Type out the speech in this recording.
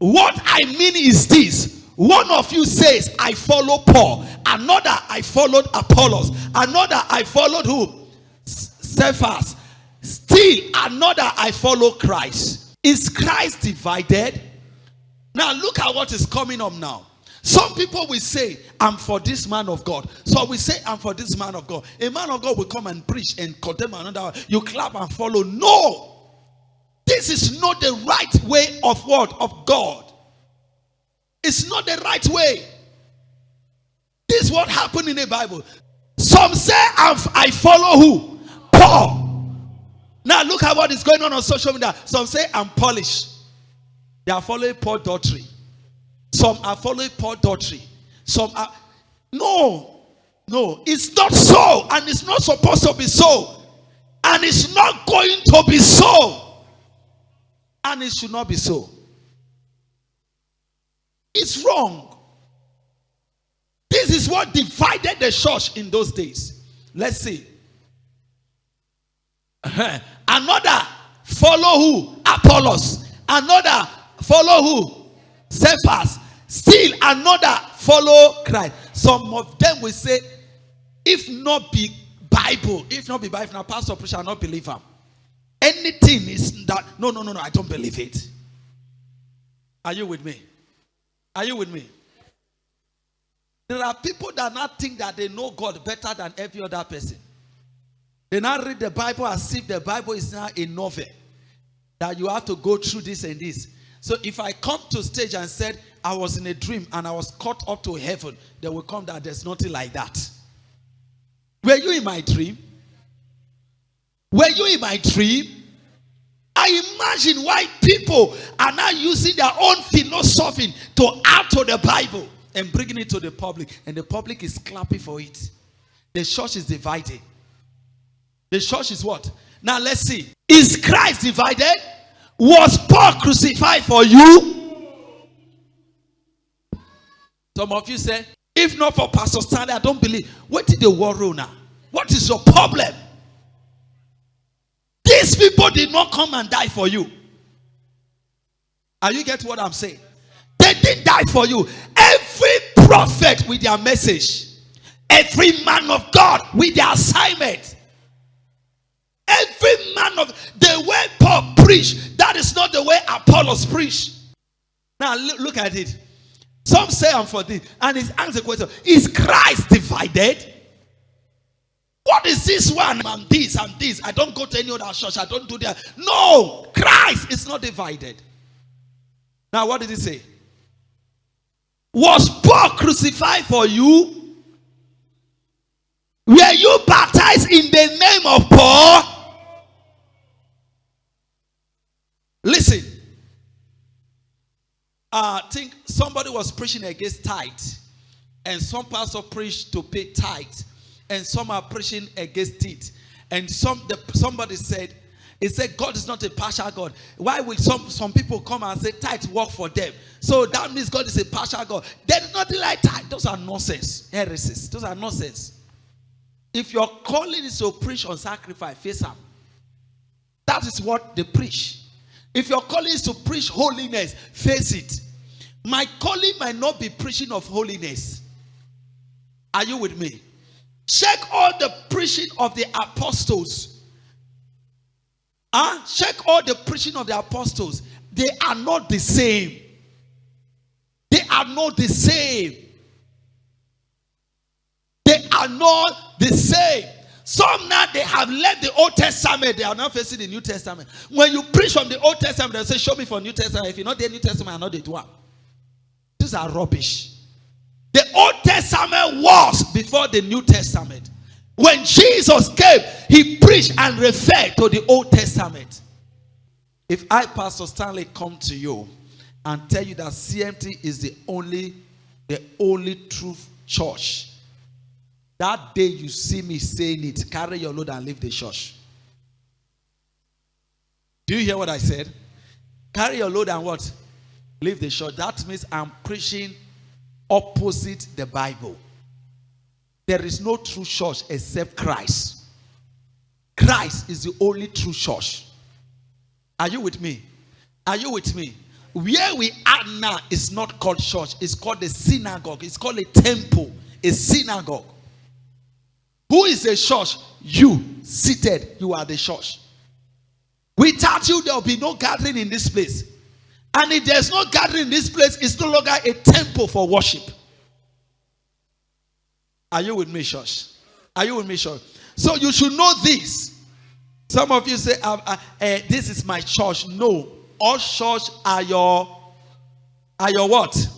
What I mean is this. One of you says, I follow Paul. Another, I followed Apollos. Another, I followed who? Cephas. Still another, I follow Christ. Is Christ divided? Now look at what is coming up now. Some people will say, I'm for this man of God. So we say, I'm for this man of God. A man of God will come and preach and condemn another. You clap and follow. No. This is not the right way of what? Of God. It's not the right way. This is what happened in the Bible. Some say, I follow who? Paul. Now look at what is going on social media. Some say, I'm Polish. They are following Paul doctrine. Some are following Paul doctrine. Some are... No. It's not so. And it's not supposed to be so. And it's not going to be so. And it should not be so. It's wrong. This is what divided the church in those days. Let's see. Another follow who? Apollos. Another follow who? Cephas. Still another follow Christ. Some of them will say, if not be Bible, if now pastor preacher, I not believe him. Anything is that. No, I don't believe it. Are you with me? Are you with me? There are people that not think that they know God better than every other person. They now read the Bible as if the Bible is now a novel. That you have to go through this and this. So if I come to stage and said, I was in a dream and I was caught up to heaven, they will come that there's nothing like that. Were you in my dream? Were you in my dream? I imagine why people are now using their own philosophy to add to the Bible and bringing it to the public. And the public is clapping for it. The church is divided. The church is what? Now let's see. Is Christ divided? Was Paul crucified for you? Some of you say, if not for Pastor Stanley, I don't believe. What did the war rule now? What is your problem? These people did not come and die for you. Are you getting what I'm saying? They didn't die for you. Every prophet with their message. Every man of God with their assignment. Every man of the way Paul preached, that is not the way Apollos preached. Now look at it. Some say I'm for this, and it's answer the question: is Christ divided? What is this one? I'm this, I'm this. I don't go to any other church. I don't do that. No, Christ is not divided. Now, what did he say? Was Paul crucified for you? Were you baptized in the name of Paul? Listen. I think somebody was preaching against tithe. And some pastor preached to pay tithe. And some are preaching against it. And somebody said, he said, God is not a partial God. Why will some people come and say tithe work for them? So that means God is a partial God. There is nothing like tithe. Those are nonsense. Heresies. Those are nonsense. If your calling is to preach on sacrifice, face them. That is what they preach. If your calling is to preach holiness, face it. My calling might not be preaching of holiness. Are you with me? Check all the preaching of the apostles. Check all the preaching of the apostles. They are not the same. They are not the same. They are not the same. Some now they have left the Old Testament. They are now facing the New Testament. When you preach from the Old Testament, they say, show me from New Testament. If you're not the New Testament, I'm not the one. These are rubbish. The Old Testament was before the New Testament. When Jesus came, he preached and referred to the Old Testament. If I, Pastor Stanley, come to you and tell you that CMT is the only true church, that day you see me saying it, carry your load and leave the church. Do you hear what I said? Carry your load and what? Leave the church. That means I'm preaching opposite the Bible. There is no true church except Christ. Christ is the only true church. Are you with me? Are you with me? where we are now is not called church. It's called the synagogue. It's called a temple, a synagogue. Who is a church? You seated. You are the church. Without you, there will be no gathering in this place. And if there's no gathering in this place, it's no longer a temple for worship. Are you with me, church? Are you with me, church? So you should know this. Some of you say, this is my church. No. All church are your what?